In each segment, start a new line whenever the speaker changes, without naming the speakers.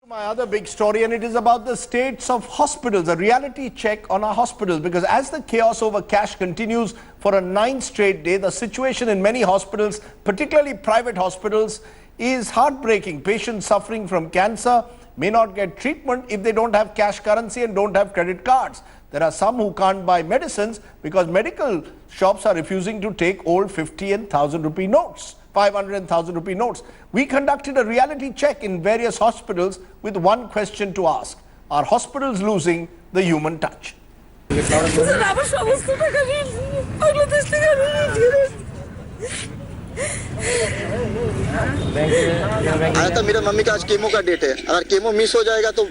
My other big story, and it is about the states of hospitals, a reality check on our hospitals, because as the chaos over cash continues for a 9th straight day, the situation in many hospitals, particularly private hospitals, is heartbreaking. Patients suffering from cancer may not get treatment if they don't have cash currency and don't have credit cards. There are some who can't buy medicines because medical shops are refusing to take old 50 and 1,000 rupee notes. 500 and 1,000 rupee notes. We conducted a reality check in various hospitals with one question to ask. Are hospitals losing the human touch?
आया था मेरा mummy का आज chemo का date है। अगर chemo miss हो जाएगा तो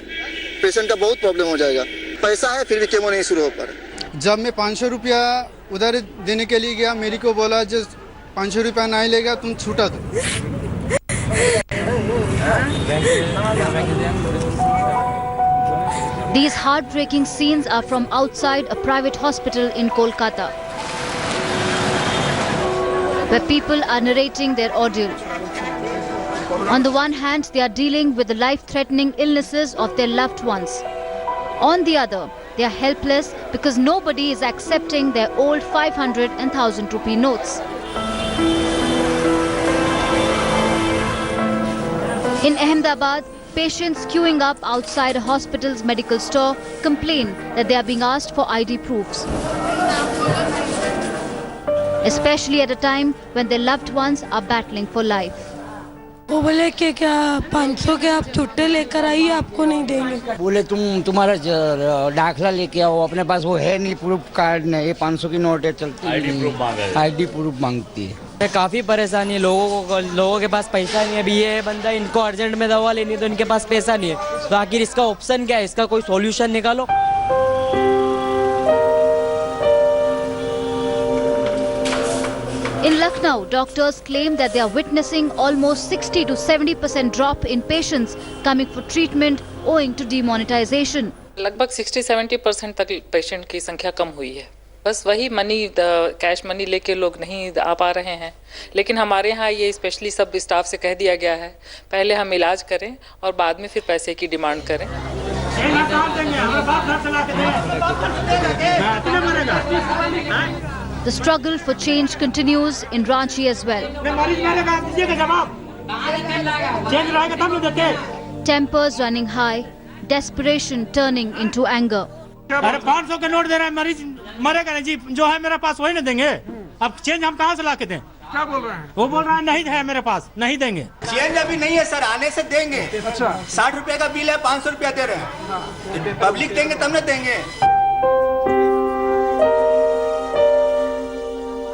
पेशेंट का बहुत प्रॉब्लम हो जाएगा। पैसा है फिर भी केमो नहीं शुरू हो पा रहा।
जब मैं 500 रुपया उधर देने के लिए गया, मेरे को बोला जो 500 रुपया नहीं लेगा तुम छूटा दो।
These heartbreaking scenes are from outside a private hospital in Kolkata, where people are narrating their ordeal. On the one hand, they are dealing with the life-threatening illnesses of their loved ones. On the other, they are helpless because nobody is accepting their old 500 and 1,000 rupee notes. In Ahmedabad, patients queuing up outside a hospital's medical store complain that they are being asked for ID proofs, especially at a time when their loved ones are battling for life.
वो बोले कि क्या 500 के आप छुट्टे लेकर आइए, आपको नहीं देंगे।
बोले तुम्हारा दाखला लेके आओ, अपने पास वो है नहीं, प्रूफ कार्ड नहीं, ये 500 की नोट है, चलती आईडी प्रूफ मांगती है।
काफ़ी परेशानी है लोगों के पास पैसा नहीं है। अभी ये बंदा इनको अर्जेंट में दवा लेनी है तो इनके पास पैसा नहीं है, तो आखिर इसका ऑप्शन क्या है? इसका कोई सॉल्यूशन निकालो।
In Lucknow, doctors claim that they are witnessing almost 60 to 70% drop in patients coming for treatment owing to demonetization.
लगभग 60-70% तक पेशेंट की संख्या कम हुई है। बस वही कैश मनी लेके लोग नहीं आ पा रहे हैं। लेकिन हमारे यहाँ ये स्पेशली सब स्टाफ से कह दिया गया है, पहले हम इलाज करें और बाद में फिर पैसे की डिमांड करें।
The struggle for change continues in Ranchi as well. Tempers running high, desperation turning into anger.
अरे 500 के नोट दे रहा है, मरीज मरेगा ना जी, जो है मेरे पास वही ना देंगे। अब चेंज हम कहाँ से ला के दें? क्या बोल रहे हैं? वो बोल रहा है नहीं है मेरे पास, नहीं देंगे।
चेंज अभी नहीं है सर, आने से देंगे। अच्छा 60 रुपए का बिल है, 500 रुपया दे रहे हैं। पब्लिक देंगे तब न देंगे।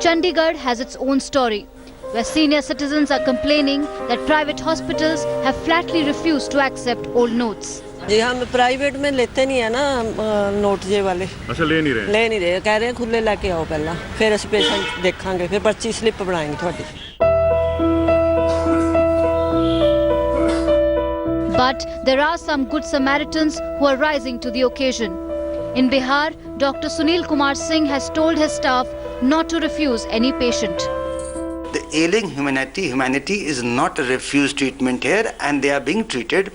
Chandigarh has its own story, where senior citizens are complaining that private hospitals have flatly refused to accept old notes.
जी हम प्राइवेट में लेते नहीं है ना नोट जे वाले। अच्छा ले नहीं रहे कह रहे हैं खुले लेके आओ पहला, फिर ਅਸੀਂ पेशेंट देखांगे, फिर पर्ची स्लिप बनाएंगे ਤੁਹਾਡੀ।
But there are some good Samaritans who are rising to the occasion. In Bihar, Dr. Sunil Kumar Singh has told his staff not to refuse any patient.
The ailing humanity is not a refused treatment here, and they are being treated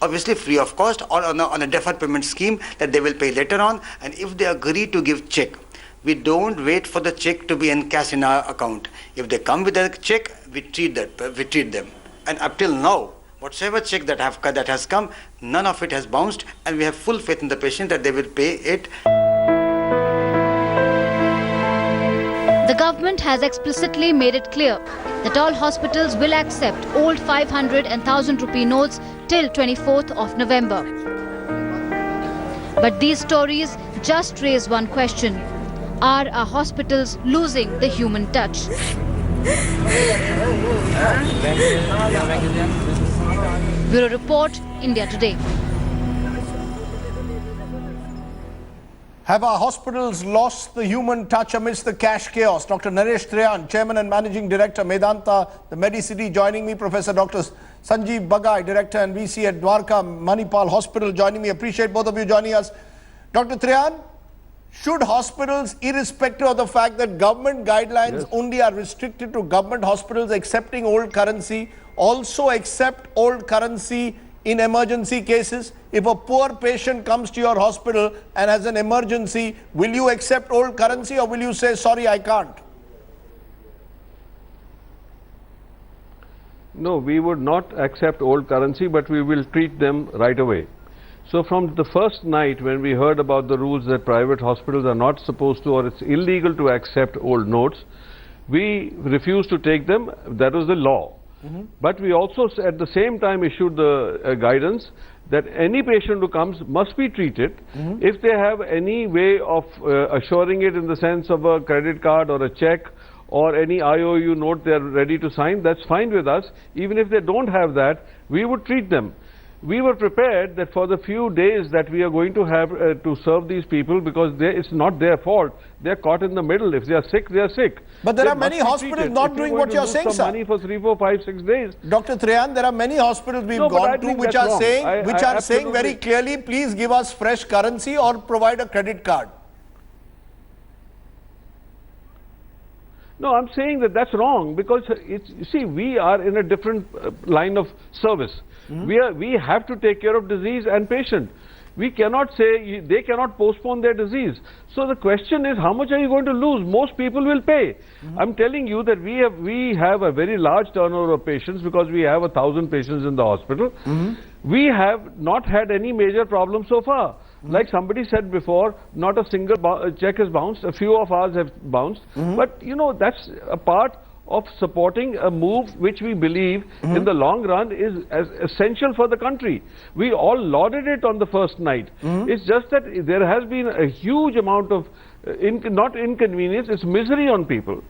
obviously free of cost or on a deferred payment scheme that they will pay later on. And if they agree to give check, we don't wait for the check to be encashed in our account. If they come with a check, we treat them. And up till now, whatsoever check that has come, none of it has bounced, and we have full faith in the patient that they will pay it.
The government has explicitly made it clear that all hospitals will accept old 500 and 1,000 rupee notes till 24th of November. But these stories just raise one question: are our hospitals losing the human touch? Bureau Report, India Today.
Have our hospitals lost the human touch amidst the cash chaos? Dr. Naresh Triyan, Chairman and Managing Director, Medanta, the Medicity, joining me. Professor Dr. Sanjeev Bagai, Director and VC at Dwarka Manipal Hospital, joining me. Appreciate both of you joining us. Dr. Triyan, should hospitals, irrespective of the fact that government guidelines only are restricted to government hospitals accepting old currency, also accept old currency in emergency cases? If a poor patient comes to your hospital and has an emergency, will you accept old currency or will you say, sorry, I can't?
No, we would not accept old currency, but we will treat them right away. So from the first night when we heard about the rules that private hospitals are not supposed to, or it's illegal to accept old notes, we refused to take them. That was the law. But we also at the same time issued the guidance that any patient who comes must be treated. If they have any way of assuring it in the sense of a credit card or a check or any IOU note they are ready to sign, that's fine with us. Even if they don't have that, we would treat them. We were prepared that for the few days that we are going to have to serve these people, because it's not their fault. They're caught in the middle. If they are sick, they are sick.
But there are many hospitals not doing what you're saying, sir.
Money for 3, 4, 5, 6 days.
Dr. Trehan, there are many hospitals we've gone to which are saying very clearly, please give us fresh currency or provide a credit card.
No, I'm saying that that's wrong, because you see, we are in a different line of service. We have to take care of disease and patient. We cannot say they cannot postpone their disease. So the question is, how much are you going to lose? Most people will pay. I'm telling you that we have a very large turnover of patients, because we have 1,000 patients in the hospital. We have not had any major problem so far. Like somebody said before, not a single check has bounced. A few of ours have bounced. But you know, that's a part of supporting a move which we believe in the long run is as essential for the country. We all lauded it on the first night. It's just that there has been a huge amount of not inconvenience, it's misery on people.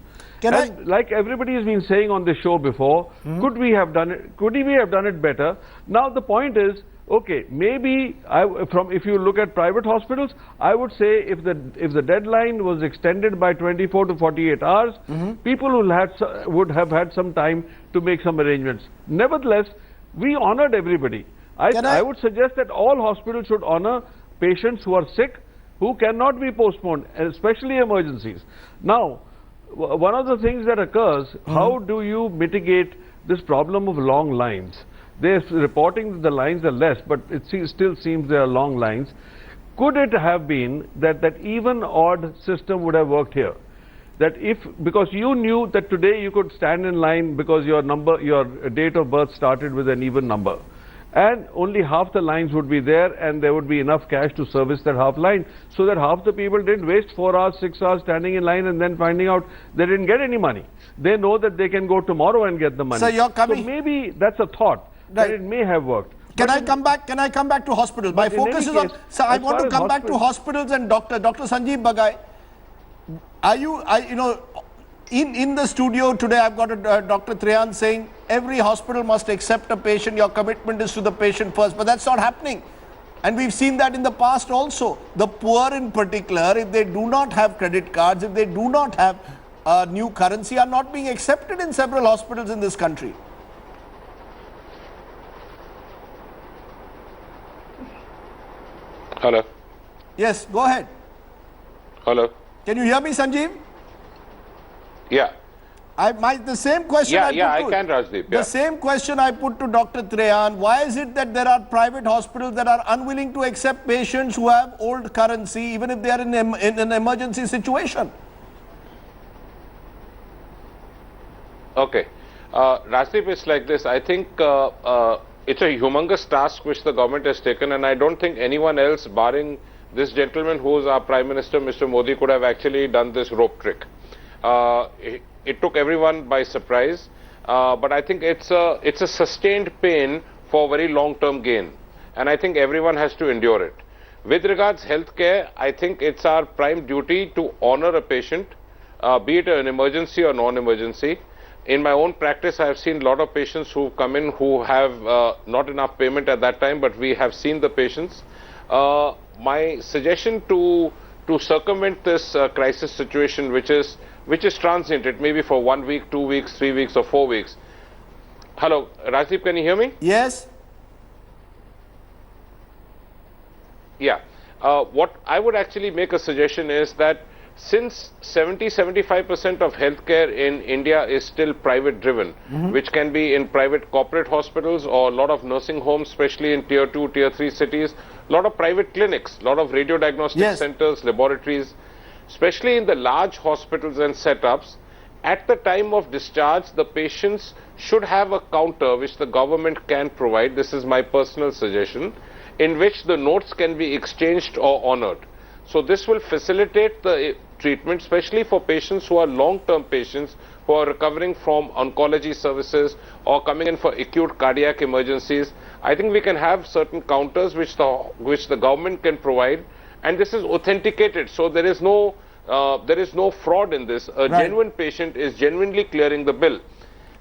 Like everybody has been saying on this show before, could we have done it? Could we have done it better? Now the point is, okay, maybe if you look at private hospitals, I would say if the deadline was extended by 24 to 48 hours, people would have had some time to make some arrangements. Nevertheless, we honored everybody. I would suggest that all hospitals should honor patients who are sick, who cannot be postponed, especially emergencies. Now, one of the things that occurs, how do you mitigate this problem of long lines? They're reporting that the lines are less, but it still seems there are long lines. Could it have been that that even odd system would have worked here? That because you knew that today you could stand in line because your date of birth started with an even number, and only half the lines would be there, and there would be enough cash to service that half line, so that half the people didn't waste 4 hours, 6 hours standing in line and then finding out they didn't get any money. They know that they can go tomorrow and get the money.
So
maybe that's a thought. That it may have worked.
Can I come back to hospitals? My focus is on, so I want to come back to hospitals and Dr. Sanjeev Bagai. In the studio today, I've got Dr. Trehan saying every hospital must accept a patient. Your commitment is to the patient first, but that's not happening. And we've seen that in the past also. The poor in particular, if they do not have credit cards, if they do not have new currency, are not being accepted in several hospitals in this country.
Hello.
Yes, go ahead.
Hello.
Can you hear me, Sanjeev?
Yeah.
The same question
I can, Rajdeep.
The same question I put to Dr. Trehan. Why is it that there are private hospitals that are unwilling to accept patients who have old currency, even if they are in an emergency situation?
Okay. Rajdeep, it's like this. I think it's a humongous task which the government has taken, and I don't think anyone else, barring this gentleman who is our Prime Minister, Mr. Modi, could have actually done this rope trick. It took everyone by surprise, but I think it's a sustained pain for very long-term gain, and I think everyone has to endure it. With regards healthcare, I think it's our prime duty to honor a patient, be it an emergency or non-emergency. In my own practice, I have seen a lot of patients who come in who have not enough payment at that time, but we have seen the patients. My suggestion to circumvent this crisis situation, which is transient, it may be for 1 week, 2 weeks, 3 weeks, or 4 weeks. Hello, Rajdeep, can you hear me?
Yes.
Yeah. What I would actually make a suggestion is that since 70-75% of healthcare in India is still private driven, which can be in private corporate hospitals or a lot of nursing homes, especially in tier 2, tier 3 cities, a lot of private clinics, a lot of radio diagnostic centers, laboratories, especially in the large hospitals and setups. At the time of discharge, the patients should have a counter which the government can provide. This is my personal suggestion, in which the notes can be exchanged or honored. So this will facilitate the treatment, especially for patients who are long-term patients who are recovering from oncology services or coming in for acute cardiac emergencies. I think we can have certain counters which the government can provide, and this is authenticated, so there is no fraud in this. A genuine patient is genuinely clearing the bill.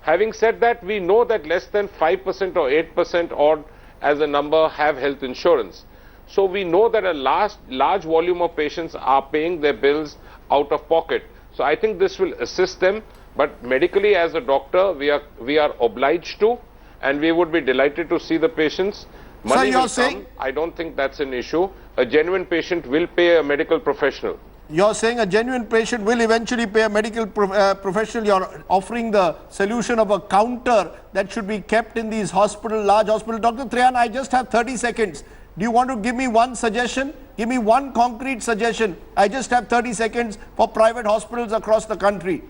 Having said that, we know that less than 5% or 8% odd as a number have health insurance. So we know that a large volume of patients are paying their bills out of pocket. So I think this will assist them, but medically as a doctor, we are obliged to, and we would be delighted to see the patients. Money will come. I don't think that's an issue. A genuine patient will pay a medical professional.
You're saying a genuine patient will eventually pay a medical professional. You're offering the solution of a counter that should be kept in these hospitals, large hospitals. Dr. Trehan, I just have 30 seconds. Do you want to give me one suggestion? Give me one concrete suggestion. I just have 30 seconds for private hospitals across the country.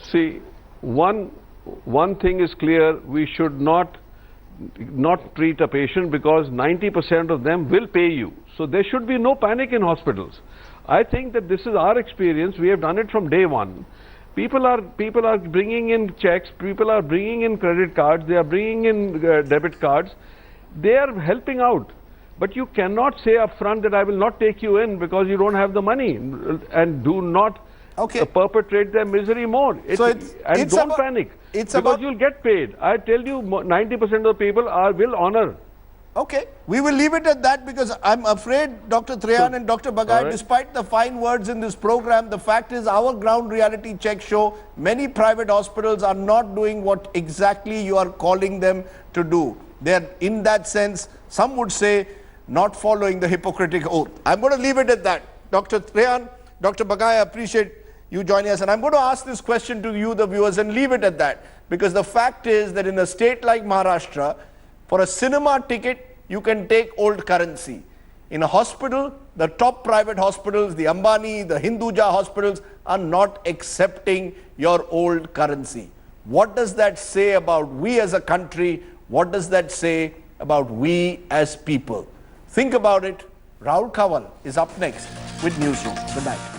See, one thing is clear: we should not treat a patient, because 90% of them will pay you. So there should be no panic in hospitals. I think that this is our experience. We have done it from day one. People are bringing in checks. People are bringing in credit cards. They are bringing in debit cards. They are helping out. But you cannot say up front that I will not take you in because you don't have the money, and do not perpetrate their misery more. And don't panic, because you'll get paid. I tell you, 90% of the people will honor.
Okay, we will leave it at that, because I'm afraid, Dr. Trehan and Dr. Bagai, despite the fine words in this program, the fact is our ground reality checks show many private hospitals are not doing what exactly you are calling them to do. They're, in that sense, some would say, not following the Hippocratic oath. I'm going to leave it at that. Dr. Trehan, Dr. Bagai, I appreciate you joining us. And I'm going to ask this question to you, the viewers, and leave it at that. Because the fact is that in a state like Maharashtra, for a cinema ticket, you can take old currency. In a hospital, the top private hospitals, the Ambani, the Hinduja hospitals, are not accepting your old currency. What does that say about we as a country? What does that say about we as people? Think about it. Rahul Kawal is up next with Newsroom. Good night.